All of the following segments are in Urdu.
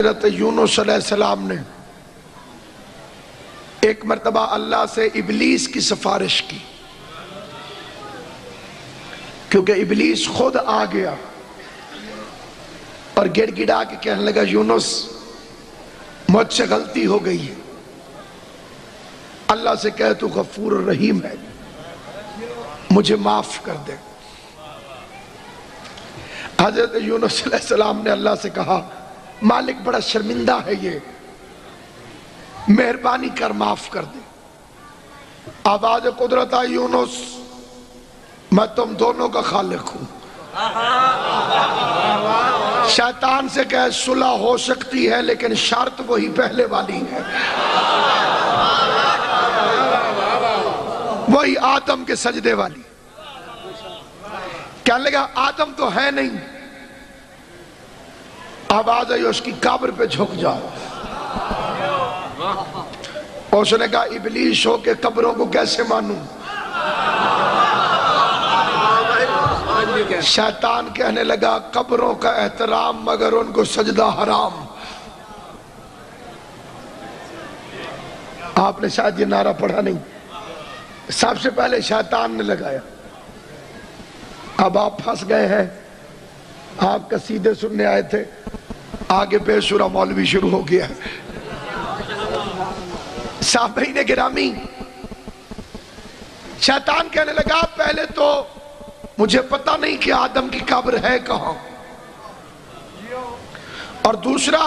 حضرت یونس علیہ السلام نے ایک مرتبہ اللہ سے ابلیس کی سفارش کی، کیونکہ ابلیس خود آ گیا اور گڑ گڑا کے کہنے لگا یونس مجھ سے غلطی ہو گئی ہے، اللہ سے کہہ تو غفور رحیم ہے، مجھے معاف کر دے۔ حضرت یونس علیہ السلام نے اللہ سے کہا مالک بڑا شرمندہ ہے یہ، مہربانی کر معاف کر دے۔ آواز قدرت آئی یونس میں تم دونوں کا خالق ہوں۔ شیطان سے کہے صلح ہو سکتی ہے لیکن شرط وہی پہلے والی ہے، وہی آدم کے سجدے والی۔ کہنے لگا آدم تو ہے نہیں، آواز آئی اس کی قبر پہ جھک جاؤ۔ اس نے کہا ابلیس ہو کے قبروں کو کیسے مانوں؟ شیطان کہنے لگا قبروں کا احترام مگر ان کو سجدہ حرام۔ آپ نے شاید یہ نعرہ پڑھا نہیں، سب سے پہلے شیطان نے لگایا۔ اب آپ پھنس گئے ہیں، آپ قصیدے سننے آئے تھے، آگے بے سورہ مولوی شروع ہو گیا۔ سامعین گرامی، شیطان کہنے لگا پہلے تو مجھے پتہ نہیں کہ آدم کی قبر ہے کہاں، اور دوسرا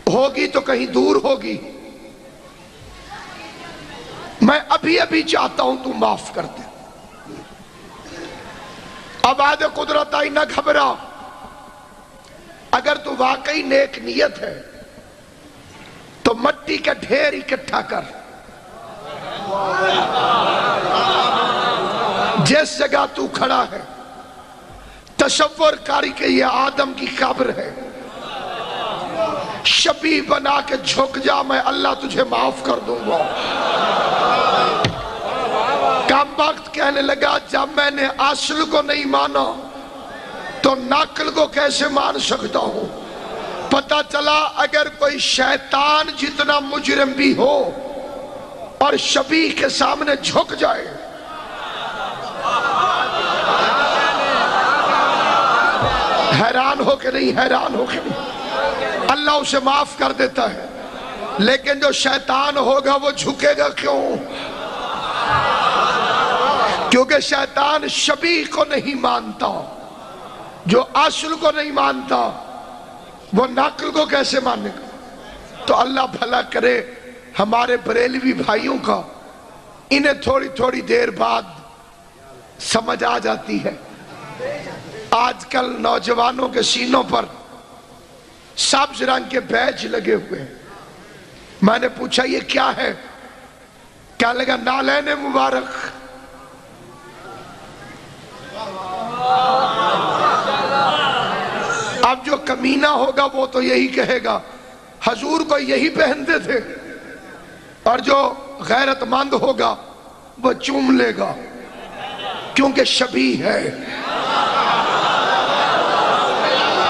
ہوگی تو کہیں دور ہوگی، میں ابھی ابھی چاہتا ہوں تو معاف کر دے۔ آواز قدرت آئی نہ گھبرا، اگر تو واقعی نیک نیت ہے تو مٹی کا ڈھیر اکٹھا کر، جس جگہ تو کھڑا ہے تصور کاری کہ یہ آدم کی قبر ہے، شبیہ بنا کے جھک جا، میں اللہ تجھے معاف کر دوں گا۔ کم وقت کہنے لگا جب میں نے اصل کو نہیں مانا تو نقل کو کیسے مان سکتا ہوں؟ پتہ چلا اگر کوئی شیطان جتنا مجرم بھی ہو اور شبیہ کے سامنے جھک جائے، حیران ہو کے نہیں، حیران ہو کے نہیں، اللہ اسے معاف کر دیتا ہے، لیکن جو شیطان ہوگا وہ جھکے گا کیوں؟ کیونکہ شیطان شبیہ کو نہیں مانتا، جو اصل کو نہیں مانتا وہ نقل کو کیسے مانے گا؟ تو اللہ بھلا کرے ہمارے بریلوی بھائیوں کا، انہیں تھوڑی تھوڑی دیر بعد سمجھ آ جاتی ہے۔ آج کل نوجوانوں کے سینوں پر سبز رنگ کے بیج لگے ہوئے ہیں۔ میں نے پوچھا یہ کیا ہے؟ کیا لگا نالین مبارک۔ اب جو کمینہ ہوگا وہ تو یہی کہے گا حضور کو یہی پہنتے تھے، اور جو غیرت مند ہوگا وہ چوم لے گا کیونکہ شبیہ ہے۔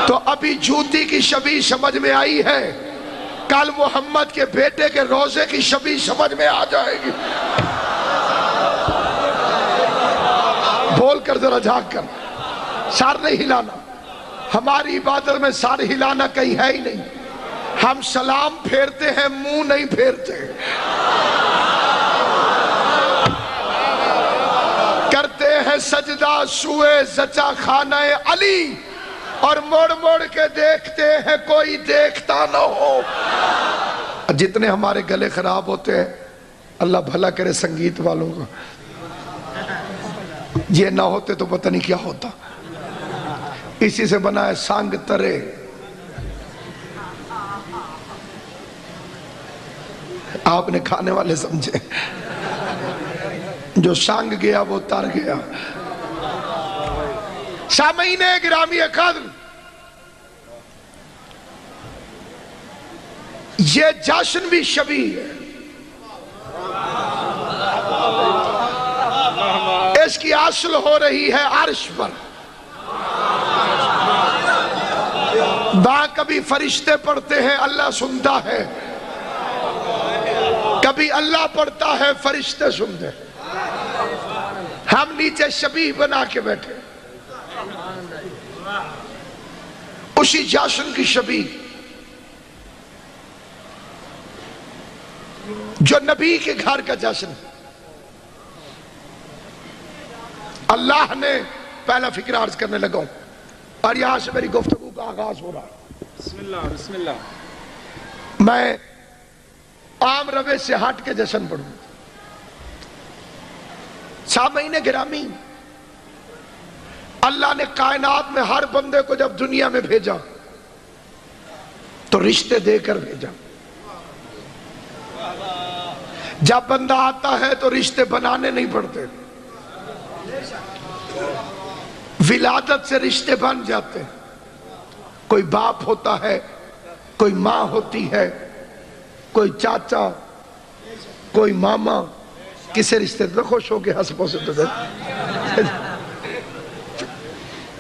تو ابھی جوتی کی شبیہ سمجھ میں آئی ہے، کل محمد کے بیٹے کے روزے کی شبیہ سمجھ میں آ جائے گی۔ بول کر ذرا جھانک کر، سر نہیں ہلانا، ہماری عبادت میں سر ہلانا کہیں ہے ہی نہیں، ہم سلام پھیرتے ہیں منہ نہیں پھیرتے، کرتے ہیں سجدہ سوئے زچا خانہ علی، اور موڑ موڑ کے دیکھتے ہیں کوئی دیکھتا نہ ہو۔ جتنے ہمارے گلے خراب ہوتے ہیں اللہ بھلا کرے سنگیت والوں کا، یہ نہ ہوتے تو پتہ نہیں کیا ہوتا۔ اسی سے بنا ہے سانگ ترے، آپ نے کھانے والے سمجھے، جو سانگ گیا وہ تر گیا۔ سامعین گرامی قدر، یہ جشن بھی شبیہ ہے، اس کی اصل ہو رہی ہے عرش پر، وہاں کبھی فرشتے پڑھتے ہیں اللہ سنتا ہے، کبھی اللہ پڑھتا ہے فرشتے سنتے ہیں، ہم نیچے شبیہ بنا کے بیٹھے، اسی جشن کی شبیہ جو نبی کے گھر کا جشن ہے۔ اللہ نے پہلا فکر عرض کرنے لگا ہوں اور یہاں سے میری گفتگو کا آغاز ہو رہا ہے۔ بسم اللہ بسم اللہ۔ میں عام روش سے ہٹ کے جشن پڑھوں۔ سامعین گرامی، اللہ نے کائنات میں ہر بندے کو جب دنیا میں بھیجا تو رشتے دے کر بھیجا۔ جب بندہ آتا ہے تو رشتے بنانے نہیں پڑتے، ولادت سے رشتے بن جاتے ہیں۔ کوئی باپ ہوتا ہے، کوئی ماں ہوتی ہے، کوئی چاچا، کوئی ماما، کسے رشتے میں خوش ہو کے ہنسپوں سے تو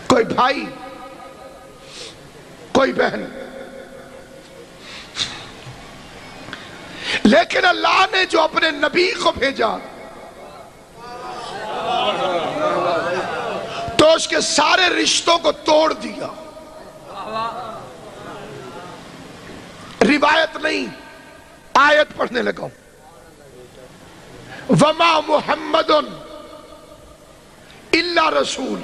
کوئی بھائی، کوئی بہن۔ لیکن اللہ نے جو اپنے نبی کو بھیجا تو اس کے سارے رشتوں کو توڑ دیا۔ روایت نہیں، آیت پڑھنے لگا ہوں۔ وما محمد الا رسول،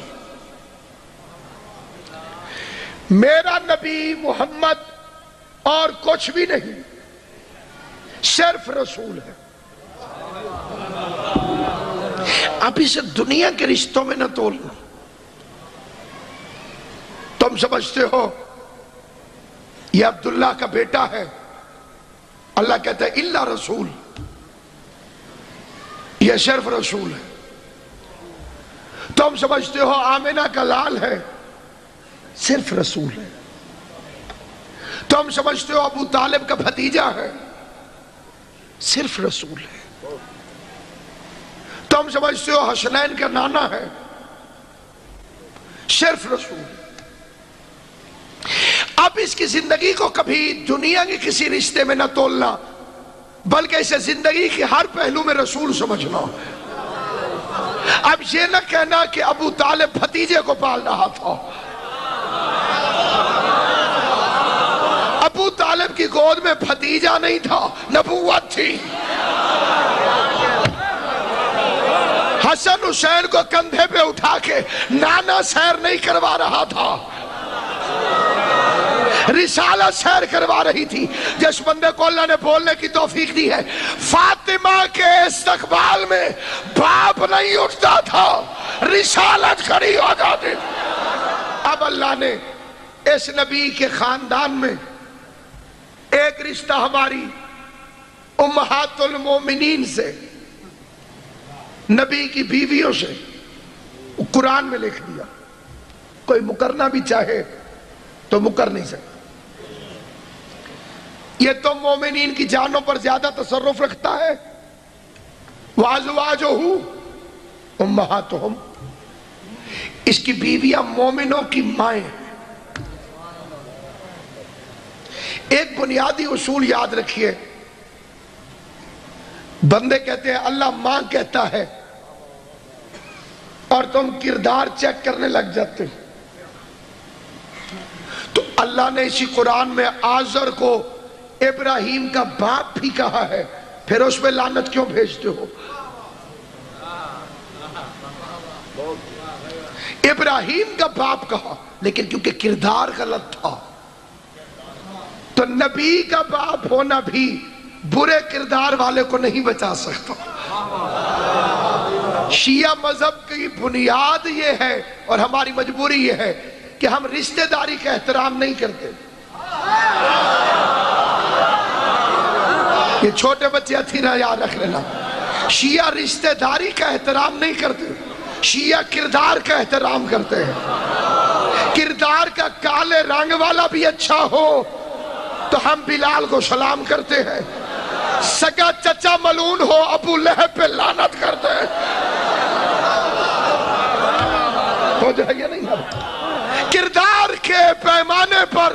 میرا نبی محمد اور کچھ بھی نہیں، صرف رسول ہے۔ اب اسے دنیا کے رشتوں میں نہ تولنا۔ تم سمجھتے ہو یہ عبداللہ کا بیٹا ہے، اللہ کہتا ہے الا رسول، یہ صرف رسول ہے۔ تم سمجھتے ہو آمنہ کا لال ہے، صرف رسول ہے۔ تم سمجھتے ہو ابو طالب کا بھتیجا ہے، صرف رسول ہے۔ تم سمجھتے ہو حسنین کا نانا ہے، صرف رسول ہے۔ اب اس کی زندگی کو کبھی دنیا کے کسی رشتے میں نہ تولنا، بلکہ اسے زندگی کے ہر پہلو میں رسول سمجھنا۔ اب یہ نہ کہنا کہ ابو طالب بھتیجے کو پال رہا تھا، ابو طالب کی گود میں بھتیجا نہیں تھا، نبوت تھی۔ حسن حسین کو کندھے پہ اٹھا کے نانا سیر نہیں کروا رہا تھا، رسالت سیر کروا رہی تھی۔ جس بندے کو اللہ نے بولنے کی توفیق دی ہے، فاطمہ کے استقبال میں باپ نہیں اٹھتا تھا، رسالت کھڑی ہو جاتی۔ اب اللہ نے اس نبی کے خاندان میں ایک رشتہ ہماری امہات المومنین سے، نبی کی بیویوں سے، قرآن میں لکھ دیا۔ کوئی مکرنا بھی چاہے تو مکر نہیں سکتا۔ یہ تو مومنین کی جانوں پر زیادہ تصرف رکھتا ہے۔ وَأَزْوَاجُهُ أُمَّهَاتُهُمْ، اس کی بیویاں مومنوں کی مائیں ہیں۔ ایک بنیادی اصول یاد رکھیے، بندے کہتے ہیں اللہ ماں کہتا ہے اور تم کردار چیک کرنے لگ جاتے ہو۔ تو اللہ نے اسی قرآن میں آزر کو ابراہیم کا باپ بھی کہا ہے، پھر اس میں لعنت کیوں بھیجتے ہو؟ ابراہیم کا باپ کہا، لیکن کیونکہ کردار غلط تھا تو نبی کا باپ ہونا بھی برے کردار والے کو نہیں بچا سکتا۔ شیعہ مذہب کی بنیاد یہ ہے اور ہماری مجبوری یہ ہے کہ ہم رشتہ داری کا احترام نہیں کرتے۔ یہ چھوٹے بچے اتھینا یاد رکھ لینا، شیعہ رشتہ داری کا احترام نہیں کرتے، شیعہ کردار کا احترام کرتے ہیں۔ کردار کا کالے رنگ والا بھی اچھا ہو تو ہم بلال کو سلام کرتے ہیں، سگا چچا ملون ہو ابو لہب پہ لعنت کرتے ہیں۔ ہو جائے نہیں، کردار کے پیمانے پر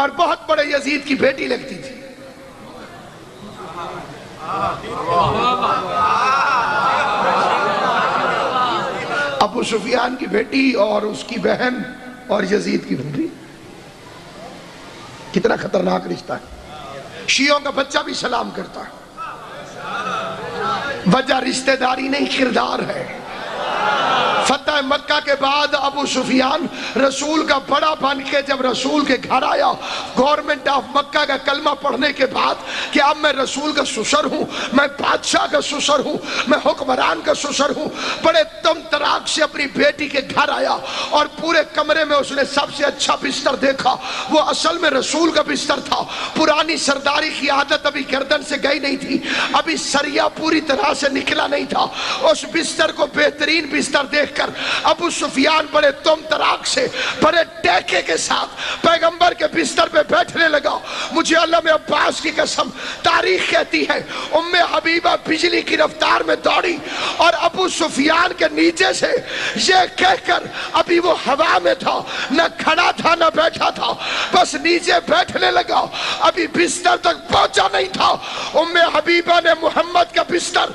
اور بہت بڑے یزید کی بیٹی لگتی تھی. ابو سفیان کی بیٹی اور اس کی بہن اور یزید کی بیٹی. کتنا خطرناک رشتہ ہے. شیعوں کا بچہ بھی سلام کرتا ہے. وجہ رشتہ داری نہیں، کردار ہے. فتح مکہ کے بعد ابو سفیان رسول کا بڑا بن کے جب رسول کے گھر آیا، گورنمنٹ آف مکہ کا کلمہ پڑھنے کے بعد کہ اب میں رسول کا سسر ہوں، میں بادشاہ کا سسر ہوں، میں حکمران کا سسر ہوں، بڑے تم تراک سے اپنی بیٹی کے گھر آیا اور پورے کمرے میں اس نے سب سے اچھا بستر دیکھا. وہ اصل میں رسول کا بستر تھا. پرانی سرداری کی عادت ابھی گردن سے گئی نہیں تھی، ابھی سریا پوری طرح سے نکلا نہیں تھا. اس بستر کو بہترین بستر دیکھ کر ابو سفیان بڑے تم تراک سے بڑے ٹیکے کے ساتھ پیغمبر کے بستر پہ بیٹھنے لگا. مجھے علامہ عباس کی قسم، تاریخ کہتی ہے ام حبیبہ بجلی کی رفتار میں دوڑی اور ابو سفیان کے نیچے سے یہ کہہ کر، ابھی وہ ہوا میں تھا، نہ کھڑا تھا نہ بیٹھا تھا، بس نیچے بیٹھنے لگا، ابھی بستر تک پہنچا نہیں تھا. ام حبیبہ نے محمد کا بستر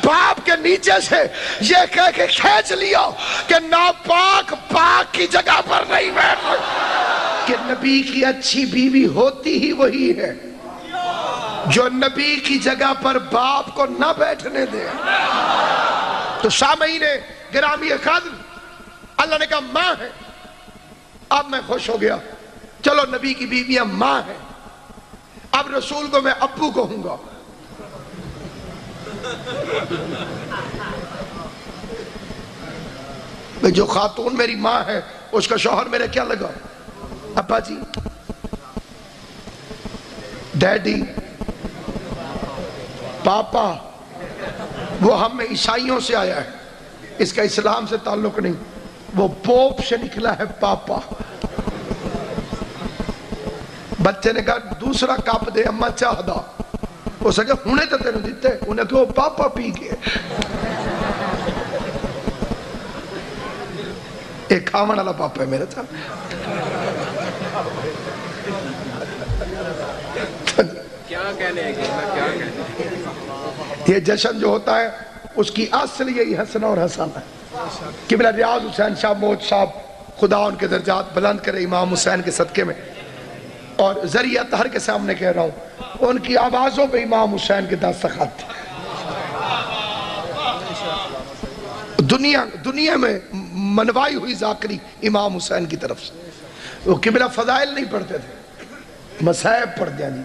باپ کے نیچے سے یہ کہہ کے کھینچ لیا کہ ناپاک پاک کی جگہ پر نہیں بیٹھ سکتا. کہ نبی کی اچھی بیوی ہوتی ہی وہی ہے جو نبی کی جگہ پر باپ کو نہ بیٹھنے دے. تو سامعین گرامی قدر، اللہ نے کہا ماں ہے. اب میں خوش ہو گیا، چلو نبی کی بیویاں ماں ہیں، اب رسول کو میں ابو کہوں گا. جو خاتون میری ماں ہے اس کا شوہر میرے کیا لگا؟ ابا جی، ڈیڈی، پاپا. وہ ہم میں عیسائیوں سے آیا ہے، اس کا اسلام سے تعلق نہیں. وہ پوپ سے نکلا ہے پاپا. بچے نے کہا دوسرا کپ دے اما چاہ دا. اس نے کہا ہونے تو تیرے دیتے. انہیں کہا وہ پاپا پی گئے. ایک کھاون والا پاپا ہے میرے ساتھ. یہ جشن جو ہوتا ہے اس کی اصل یہی حسن اور حسن ہے. قبلہ ریاض حسین شاہ موج صاحب، خدا ان کے درجات بلند کرے امام حسین کے صدقے میں. اور ذریعہ طہر کے سامنے کہہ رہا ہوں، ان کی آوازوں پہ امام حسین کے دستخط تھے. دنیا میں منوائی ہوئی ذاکری امام حسین کی طرف سے. وہ قبلہ فضائل نہیں پڑھتے تھے، مصائب پڑھتے ہیں.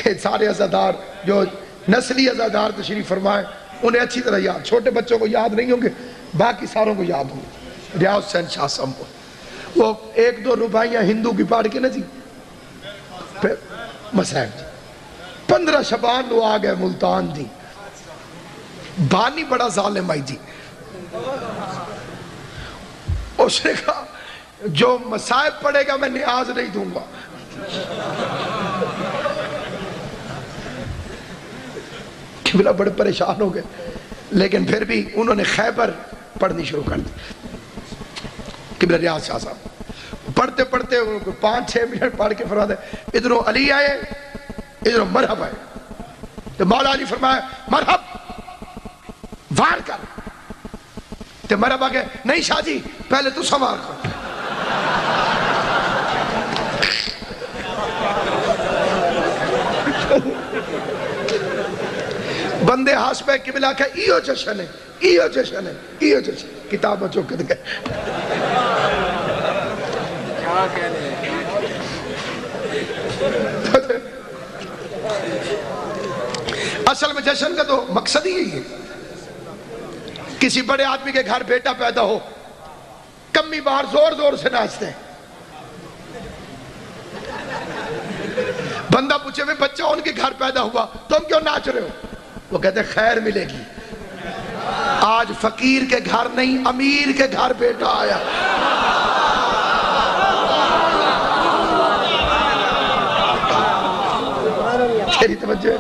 یہ سارے عزادار جو نسلی عزادار تشریف فرمائے انہیں اچھی طرح یاد، چھوٹے بچوں کو یاد نہیں ہوں گے، باقی ساروں کو یاد ہوں گے. ریاض حسین شاہ صاحب کو وہ 1-2 روبائیاں ہندو کی پاڑھ کے نا جی، پھر مصائب جی. 15 شبان وہ آ گئے ملتان جی. بانی بڑا ظالم آئی جی. اس نے کہا جو مصائب پڑے گا میں نیاز نہیں دوں گا. قبلہ بڑے پریشان ہو گئے، لیکن پھر بھی انہوں نے خیبر پڑھنی شروع کر دی. قبلہ ریاض شاہ صاحب پڑھتے پڑھتے 5-6 منٹ پڑھ کے فرماتے ادھروں علی آئے ادھروں مرحب آئے. تو مولا علی فرمایا مرحب وار کر. تو مرحبا کہ نہیں شاہ جی پہلے تو سوار کر. بندے حسب قبلہ کہ ایو جشن ہے، ایو جشن ہے، ایو جشن. کتاب چوکت گئے. اصل میں جشن کا تو مقصد ہی یہی ہے. کسی بڑے آدمی کے گھر بیٹا پیدا ہو، کمی باہر زور زور سے ناچتے ہیں. بندہ پوچھے میں بچہ ان کے گھر پیدا ہوا تم کیوں ناچ رہے ہو؟ وہ کہتے ہیں خیر ملے گی. آج فقیر کے گھر نہیں امیر کے گھر بیٹا آیا. تیری توجہ ہے؟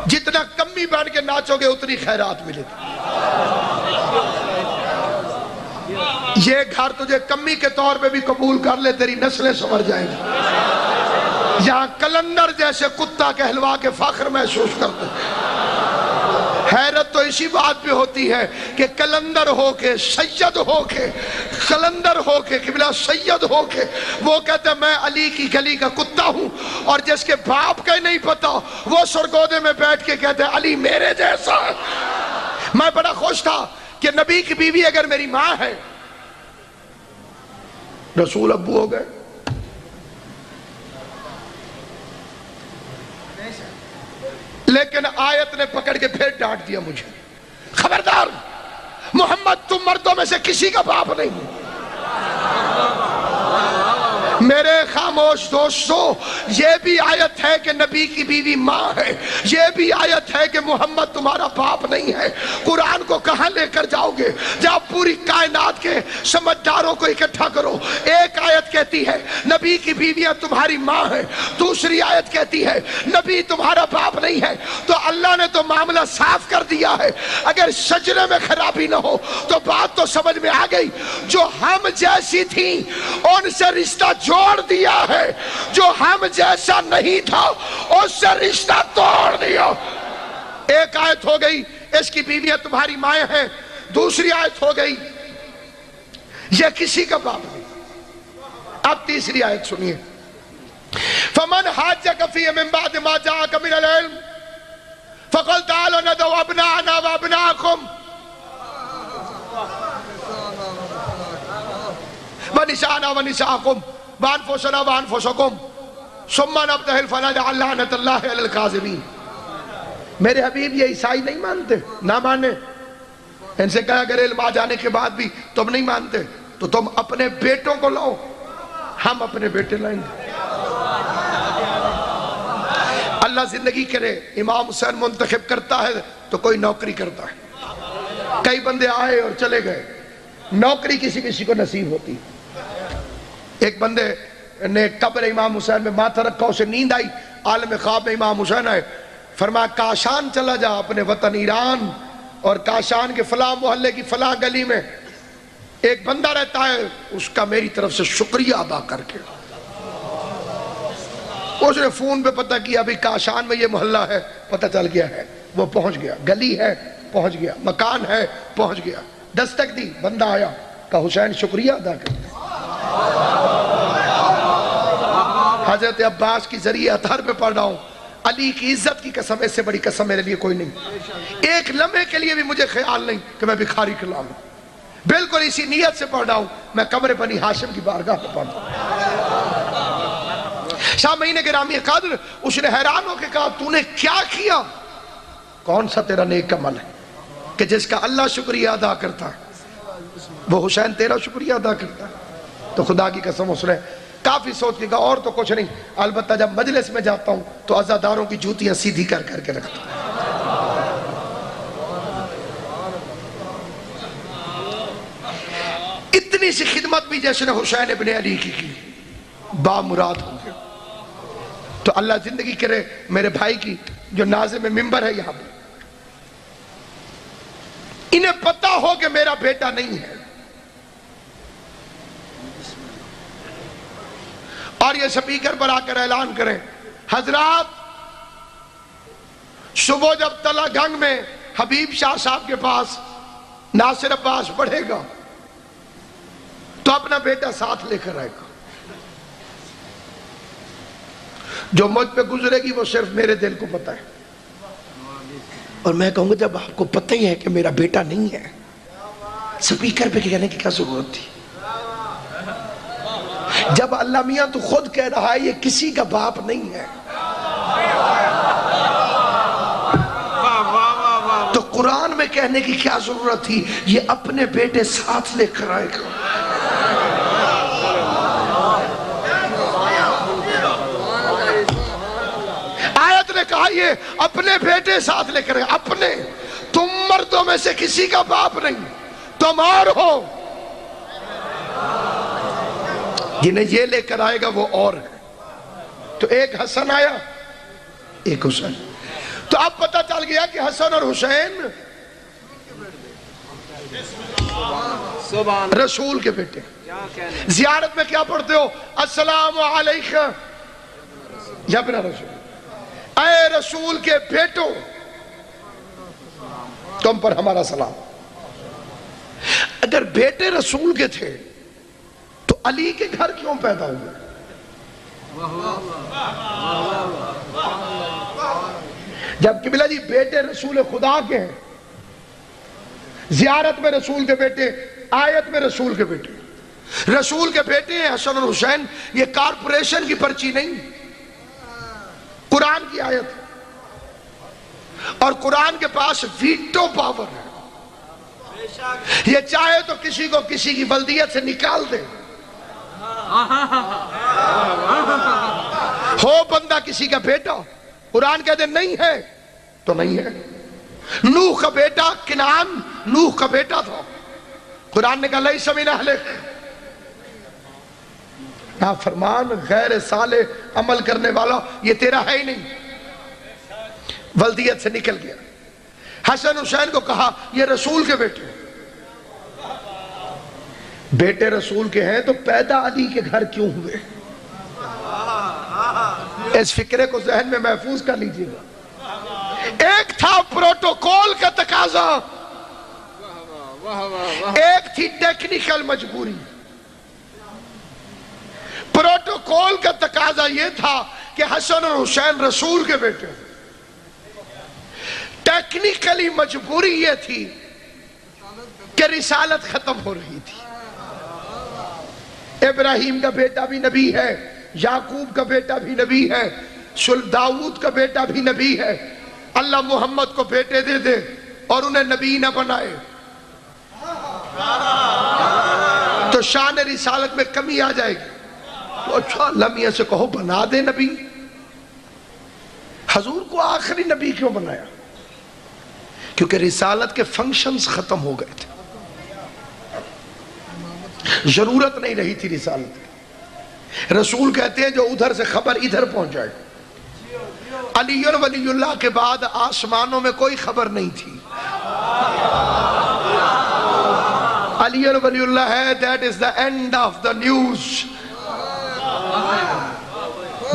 جتنا کمی بن کے ناچو گے اتنی خیرات ملے گی. یہ گھر تجھے کمی کے طور پہ بھی قبول کر لے، تیری نسلیں سنور جائیں گی. یہاں کلندر جیسے کتا کہلوا کے فخر محسوس کرتے ہیں۔ حیرت تو اسی بات پہ ہوتی ہے کہ کلندر ہو کے، سید ہو کے، کلندر ہو کے، قبلہ سید ہو کے وہ کہتے ہیں میں علی کی گلی کا کتا ہوں، اور جس کے باپ کا ہی نہیں پتا وہ سرگودے میں بیٹھ کے کہتے ہیں علی میرے جیسا ہے۔ میں بڑا خوش تھا کہ نبی کی بیوی اگر میری ماں ہے، رسول ابو ہو گئے، لیکن آیت نے پکڑ کے پھر ڈانٹ دیا مجھے، خبردار محمد تم مردوں میں سے کسی کا باپ نہیں۔ میرے خاموش دوستو، یہ بھی آیت ہے کہ نبی کی بیوی ماں ہے، یہ بھی آیت ہے کہ محمد تمہارا باپ نہیں ہے۔ قرآن کو کہاں لے کر جاؤ گے؟ جب پوری کائنات کے سمجھداروں کو اکٹھا کرو، ایک آیت کہتی ہے نبی کی بیویاں تمہاری ماں ہیں، دوسری آیت کہتی ہے نبی تمہارا باپ نہیں ہے۔ تو اللہ نے تو معاملہ صاف کر دیا ہے، اگر شجرے میں خرابی نہ ہو تو بات تو سمجھ میں آ گئی۔ جو ہم جیسی تھیں ان سے رشتہ جوڑ دیا ہے، جو ہم جیسا نہیں تھا اس سے رشتہ توڑ دیا۔ ایک آیت ہو گئی اس کی بیویاں تمہاری مائیں ہیں، دوسری آیت ہو گئی یہ کسی کا باپ نہیں۔ اب تیسری آیت سنیے، فمن حاجک فیہ من بعد ما جاءک من العلم فقل تعالوا ندعو ابناءنا وابناءکم ونساءنا ونساءکم وانفسنا وانفسکم ثم نبتہل فنجعل لعنۃ اللہ علی الکاذبین۔ میرے حبیب یہ عیسائی نہیں مانتے، نہ مانے۔ ان سے کہا اگر علم آ جانے کے بعد بھی تم نہیں مانتے تو تم اپنے بیٹوں کو لاؤ، ہم اپنے بیٹے لائیں گے۔ اللہ زندگی کرے امام حسین منتخب کرتا ہے تو کوئی نوکری کرتا ہے۔ کئی بندے آئے اور چلے گئے، نوکری کسی کسی کو نصیب ہوتی۔ ایک بندے نے قبر امام حسین میں ماتھا رکھا، اسے نیند آئی، عالم خواب میں امام حسین آئے، فرمایا کاشان چلا جا اپنے وطن ایران، اور کاشان کے فلاں محلے کی فلاں گلی میں ایک بندہ رہتا ہے، اس کا میری طرف سے شکریہ ادا کر کے۔ اس نے فون پہ پتہ کیا ابھی کاشان میں یہ محلہ ہے، پتہ چل گیا ہے، وہ پہنچ گیا، گلی ہے پہنچ گیا، مکان ہے پہنچ گیا، دستک دی، بندہ آیا، کہا حسین شکریہ ادا کر۔ حضرت عباس کی ذریعہ اطہر پہ پڑھ رہا ہوں، علی کی عزت کی قسم، اس سے بڑی قسم میرے لیے کوئی نہیں۔ ایک لمحے کے لیے بھی مجھے خیال نہیں کہ میں بھکاری کھلاؤں، بالکل اسی نیت سے پڑھ رہا ہوں، میں قبر بنی ہاشم کی بارگاہ پہ پڑھ رہا ہوں۔ سامعین گرامی قدر، اس نے حیران ہو کے کہا تو نے کیا کیا؟ کون سا تیرا نیک عمل ہے کہ جس کا اللہ شکریہ ادا کرتا ہے وہ حسین تیرا شکریہ ادا کرتا ہے؟ تو خدا کی قسم اس نے کافی سوچ کے کہا اور تو کچھ نہیں، البتہ جب مجلس میں جاتا ہوں تو عزاداروں کی جوتیاں سیدھی کر کر کے رکھتا ہوں۔ اتنی سی خدمت بھی جیسے نے حسین ابن علی کی بامراد ہو گیا۔ تو اللہ زندگی کرے میرے بھائی کی جو ناظم ممبر ہے یہاں پہ، انہیں پتہ ہو کہ میرا بیٹا نہیں ہے، اور یہ سپیکر پر آ کر اعلان کریں حضرات صبح جب تلا گنگ میں حبیب شاہ صاحب کے پاس ناصر عباس بڑھے گا تو اپنا بیٹا ساتھ لے کر آئے گا۔ جو مجھ پہ گزرے گی وہ صرف میرے دل کو پتہ ہے، اور میں کہوں گا جب آپ کو پتہ ہی ہے کہ میرا بیٹا نہیں ہے، سپیکر پہ کہنے کی کیا ضرورت تھی؟ جب اللہ میاں تو خود کہہ رہا ہے یہ کسی کا باپ نہیں ہے، تو قرآن میں کہنے کی کیا ضرورت تھی؟ یہ اپنے بیٹے ساتھ لے کر آئے گا۔ آیت نے کہا یہ اپنے بیٹے ساتھ لے کر آئے گا، اپنے، تم مردوں میں سے کسی کا باپ نہیں، تم اور ہو، جنہیں یہ لے کر آئے گا وہ اور ہے۔ تو ایک حسن آیا ایک حسین، تو اب پتہ چل گیا کہ حسن اور حسین رسول کے بیٹے۔ زیارت میں کیا پڑھتے ہو؟ السلام علیکم یا بنا رسول، اے رسول کے بیٹوں تم پر ہمارا سلام۔ اگر بیٹے رسول کے تھے تو علی کے گھر کیوں پیدا ہوئے؟ جب قبلہ جی بیٹے رسول خدا کے ہیں، زیارت میں رسول کے بیٹے، آیت میں رسول کے بیٹے، رسول کے بیٹے ہیں حسن اور حسین، یہ کارپوریشن کی پرچی نہیں، قرآن کی آیت، اور قرآن کے پاس ویٹو پاور ہے، یہ چاہے تو کسی کو کسی کی بلدیت سے نکال دے، ہو بندہ کسی کا بیٹا، قرآن کہتے نہیں ہے تو نہیں ہے۔ نوح کا بیٹا کنعان نوح کا بیٹا تھا، قرآن نے کہا لیس من اہلک، نافرمان غیر صالح عمل کرنے والا یہ تیرا ہے ہی نہیں، ولدیت سے نکل گیا۔ حسن حسین کو کہا یہ رسول کے بیٹے، بیٹے رسول کے ہیں تو پیدا علی کے گھر کیوں ہوئے؟ اس فکرے کو ذہن میں محفوظ کر لیجئے گا۔ ایک تھا پروٹوکول کا تقاضا، ایک تھی ٹیکنیکل مجبوری۔ پروٹوکول کا تقاضا یہ تھا کہ حسن اور حسین رسول کے بیٹے، ٹیکنیکلی مجبوری یہ تھی کہ رسالت ختم ہو رہی تھی۔ ابراہیم کا بیٹا بھی نبی ہے، یعقوب کا بیٹا بھی نبی ہے، داؤد کا بیٹا بھی نبی ہے، اللہ محمد کو بیٹے دے دے اور انہیں نبی نہ بنائے تو شان رسالت میں کمی آ جائے گی۔ تو اچھا لمیہ سے کہو بنا دے نبی، حضور کو آخری نبی کیوں بنایا؟ کیونکہ رسالت کے فنکشنز ختم ہو گئے تھے، ضرورت نہیں رہی تھی رسالت کی۔ رسول کہتے ہیں جو ادھر سے خبر ادھر پہنچ جائے۔ علی ولی اللہ کے بعد آسمانوں میں کوئی خبر نہیں تھی، علی ولی اللہ ہے، that is the end of the news،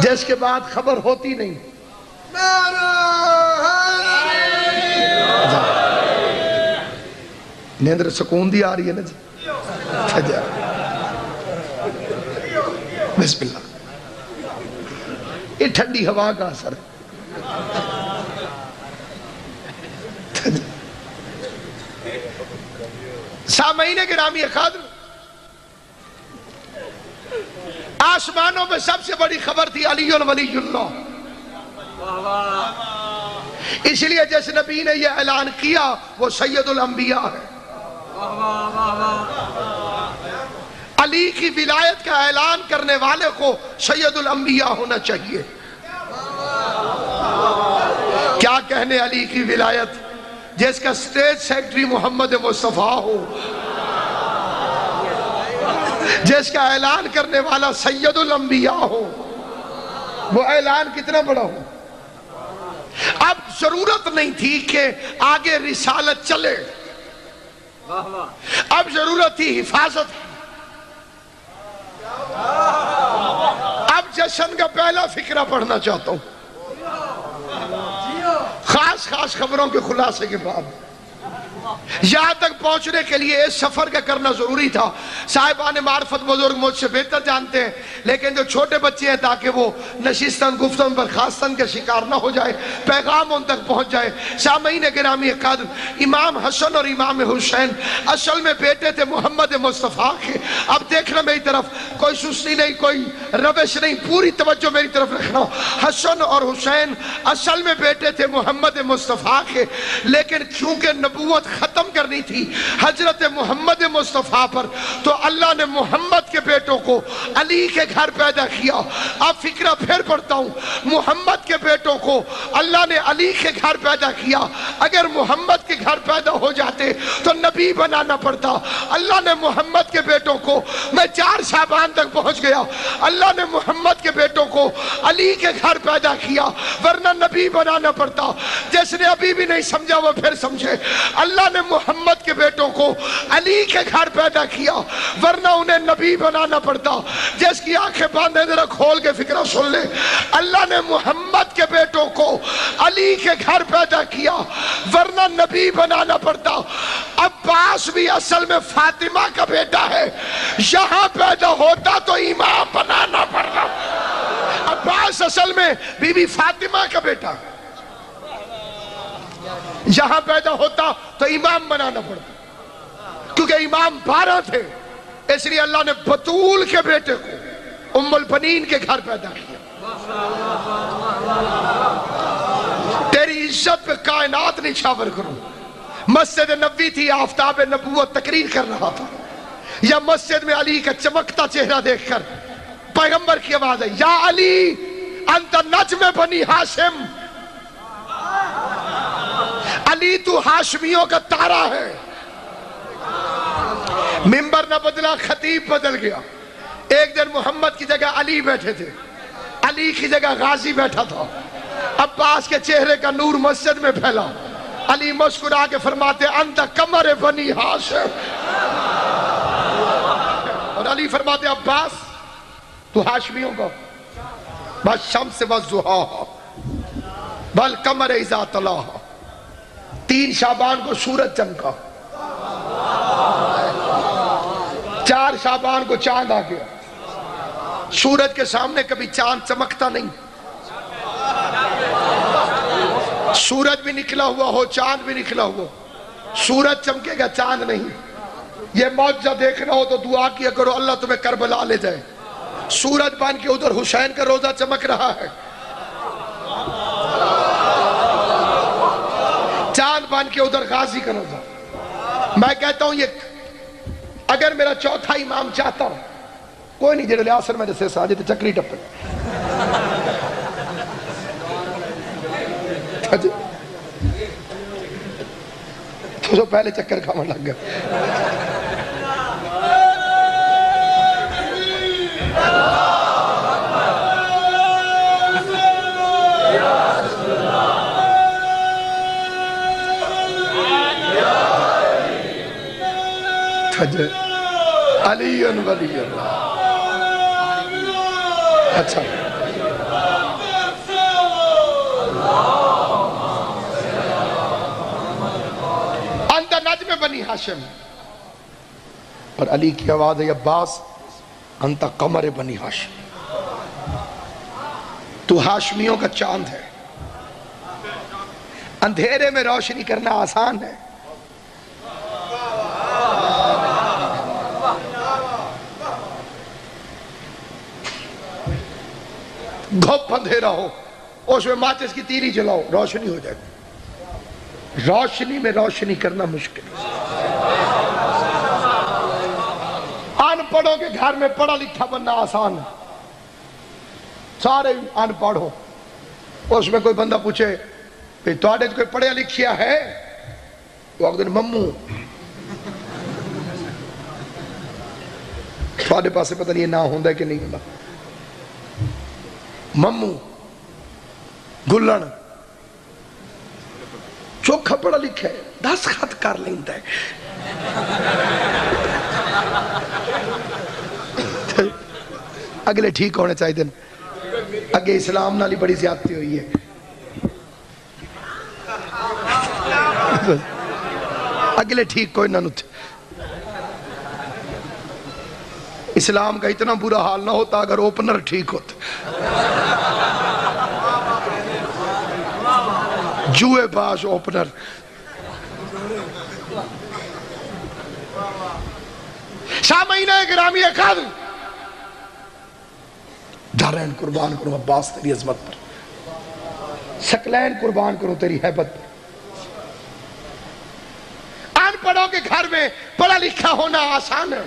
جس کے بعد خبر ہوتی نہیں۔ نیندر سکون دی آ رہی ہے نا جی، بسم اللہ، یہ ٹھنڈی ہوا کا اثر ہے۔ سامعین گرامی قدر، آسمانوں میں سب سے بڑی خبر تھی علی ولی اللہ، اس لیے جس نبی نے یہ اعلان کیا وہ سید الانبیاء ہے۔ علی کی ولایت کا اعلان کرنے والے کو سید الانبیاء ہونا چاہیے۔ کیا کہنے علی کی ولایت، جس کا اسٹیٹ سیکٹری محمد مصطفیٰ ہو، جس کا اعلان کرنے والا سید الانبیاء ہو، وہ اعلان کتنا بڑا ہو۔ اب ضرورت نہیں تھی کہ آگے رسالت چلے، اب ضرورت تھی حفاظت۔ اب جشن کا پہلا فقرہ پڑھنا چاہتا ہوں، خاص خبروں کے خلاصے کے بعد۔ یہاں تک پہنچنے کے لیے اس سفر کا کرنا ضروری تھا۔ صاحبان معرفت بزرگ مجھ سے بہتر جانتے ہیں، لیکن جو چھوٹے بچے ہیں تاکہ وہ نشستن گفتن برخاستن کے شکار نہ ہو جائے، پیغام ان تک پہنچ جائے۔ سامعین گرامی قدر، امام حسن اور امام حسین اصل میں بیٹے تھے محمد مصطفیٰ کے۔ اب دیکھنا میری طرف، کوئی سستی نہیں، کوئی روش نہیں، پوری توجہ میری طرف رکھنا۔ حسن اور حسین اصل میں بیٹے تھے محمد مصطفیٰ کے، لیکن کیونکہ نبوت ختم کرنی تھی حضرت محمد مصطفیٰ پر، تو اللہ نے محمد کے بیٹوں کو علی کے گھر پیدا کیا۔ اب فکرہ پھر پڑھتا ہوں، محمد کے بیٹوں کو اللہ نے علی کے گھر پیدا کیا۔ اگر محمد کے گھر پیدا ہو جاتے تو نبی بنانا پڑتا۔ اللہ نے محمد کے بیٹوں کو، میں 4 شعبان تک پہنچ گیا، اللہ نے محمد کے بیٹوں کو علی کے گھر پیدا کیا، ورنہ نبی بنانا پڑتا۔ جس نے ابھی بھی نہیں سمجھا وہ پھر سمجھے۔ اللہ نے نے محمد کے بیٹوں کو علی کے گھر پیدا کیا، ورنہ انہیں نبی بنانا پڑتا۔ جس کی آنکھیں باندھے ذرا کھول کے فکرہ سن لے، اللہ نے محمد کے بیٹوں کو علی کے گھر پیدا کیا، ورنہ نبی بنانا پڑتا۔ عباس بھی اصل میں فاطمہ کا بیٹا ہے، یہاں پیدا ہوتا تو امام بنانا پڑتا۔ عباس اصل میں بی بی فاطمہ کا بیٹا، یہاں پیدا ہوتا تو امام بنانا پڑتا، کیونکہ امام 12 تھے، اس لیے اللہ نے بطول کے بیٹے کو ام البنین کے گھر پیدا کیا۔ تیری عزت پہ کائنات نچھاور کروں۔ مسجد نبوی تھی، آفتاب نبوت تقریر کر رہا تھا، یا مسجد میں علی کا چمکتا چہرہ دیکھ کر پیغمبر کی آواز ہے، یا علی انت نجم بنی ہاشم، علی تو ہاشمیوں کا تارا ہے۔ منبر نہ بدلا، خطیب بدل گیا۔ ایک دن محمد کی جگہ علی بیٹھے تھے، علی کی جگہ غازی بیٹھا تھا۔ عباس کے چہرے کا نور مسجد میں پھیلا، علی مسکرا کے فرماتے انت قمر بنی ہاشم، اور علی فرماتے عباس تو ہاشمیوں کا بس شمس والضحیٰ والقمر اذا طلاها۔ 3 شعبان کو سورج چمکا، 4 شعبان کو چاند آ گیا۔ سورج کے سامنے کبھی چاند چمکتا نہیں، سورج بھی نکلا ہوا ہو، چاند بھی نکلا ہوا، سورج چمکے گا، چاند نہیں۔ یہ معجزہ دیکھنا ہو تو دعا کیا کرو اللہ تمہیں کربلا لے جائے۔ سورج بن کے ادھر حسین کا روزہ چمک رہا ہے، چاند بن کے ادھر غازی کا روزہ۔ میں کہتا ہوں یہ اگر میرا چوتھا امام چاہتا کوئی نہیں، جڑے آسر میں جیسے ساجد چکری ٹپے تو پہلے چکر کھاون لگ گیا۔ علی ولی اللہ۔ اچھا انت نجم بنی ہاشم، اور علی کی آواز ہے عباس انت قمر بنی ہاشم، تو ہاشمیوں کا چاند ہے۔ اندھیرے میں روشنی کرنا آسان ہے، گھپ اندھیرا ہو اس میں ماچس کی تیری جلاؤ، روشنی ہو جائے گی۔ روشنی میں روشنی کرنا مشکل ہے۔ ان پڑھوں کے گھر میں پڑھا لکھا بننا آسان ہے، سارے ان پڑھ ہو، اس میں کوئی بندہ پوچھے تواڈے کوئی پڑھیا لکھیا ہے، وہ اگر ممو تواڈے پاسے پتہ نہیں یہ نہ ہوندا ہے کہ نہیں ہوندا، ممو گلن چوکھا پڑھا لکھا ہے، 10 خط کر لیندہ ہے۔ اگلے ٹھیک ہونے چاہیے دن، اگے اسلام نالی بڑی زیادتی ہوئی ہے، اگلے ٹھیک کوئی نہ نتھ۔ اسلام کا اتنا برا حال نہ ہوتا اگر اوپنر ٹھیک ہوتا، جوئے باز اوپنر۔ سامعین گرامی قدر، دارین قربان کروں عباس تیری عظمت پر، ثقلین قربان کروں تیری حیبت پر۔ ان پڑھوں کے گھر میں پڑھا لکھا ہونا آسان ہے،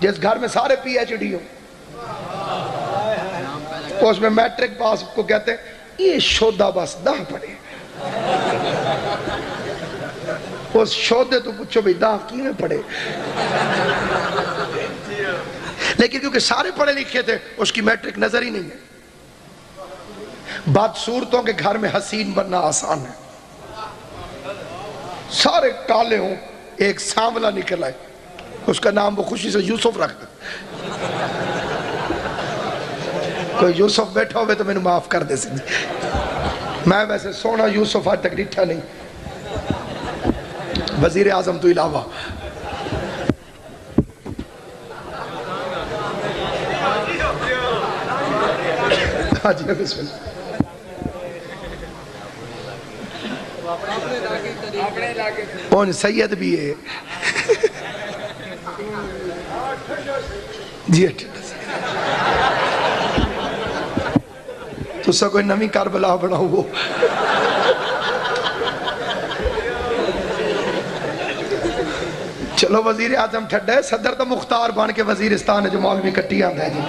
جس گھر میں سارے پی ایچ ڈی ہوں، اس میں میٹرک پاس کو کہتے ہیں یہ شودہ بس 10 پڑھے، اس شودے تو پوچھو بھی 10 کی میں پڑھے، لیکن کیونکہ سارے پڑھے لکھے تھے اس کی میٹرک نظر ہی نہیں ہے۔ بدصورتوں کے گھر میں حسین بننا آسان ہے، سارے کالے ہوں، ایک سانولا نکل آئے، اس کا نام وہ خوشی سے یوسف رکھ دے۔ کوئی یوسف بیٹھا ہوئے تو میں نے معاف کر دے سکتے، میں ویسے سونا یوسف آج تک ڈٹھا نہیں، وزیر اعظم تو علاوہ۔ ہاں جی بسم اللہ۔ کون سید بھی ہے جی تو سا کوئی نمی کربلا بناؤ وہ چلو وزیر اعظم ٹھڈا ہے، صدر تو مختار بان کے وزیرستان ہے جو مولوی کٹی آندہ ہے جی۔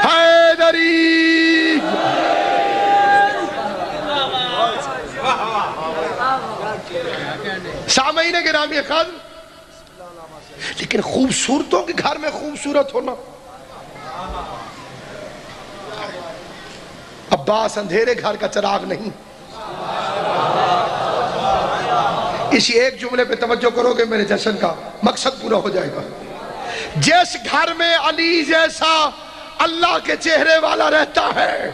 حیدری سامعین گرامی خان، لیکن خوبصورتوں کے گھر میں خوبصورت ہونا، عباس اندھیرے گھر کا چراغ نہیں۔ اسی ایک جملے پہ توجہ کرو گے میرے جشن کا مقصد پورا ہو جائے گا۔ جس گھر میں علی جیسا اللہ کے چہرے والا رہتا ہے،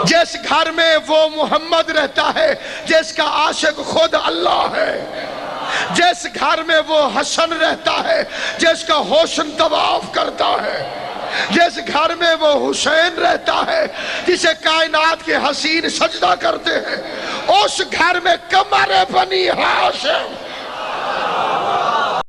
جس گھر میں وہ محمد رہتا ہے جس کا عاشق خود اللہ ہے، جس گھر میں وہ حسن رہتا ہے جس کا حسن طواف کرتا ہے، جس گھر میں وہ حسین رہتا ہے جسے کائنات کے حسین سجدہ کرتے ہیں، اس گھر میں قمر بنی ہاشم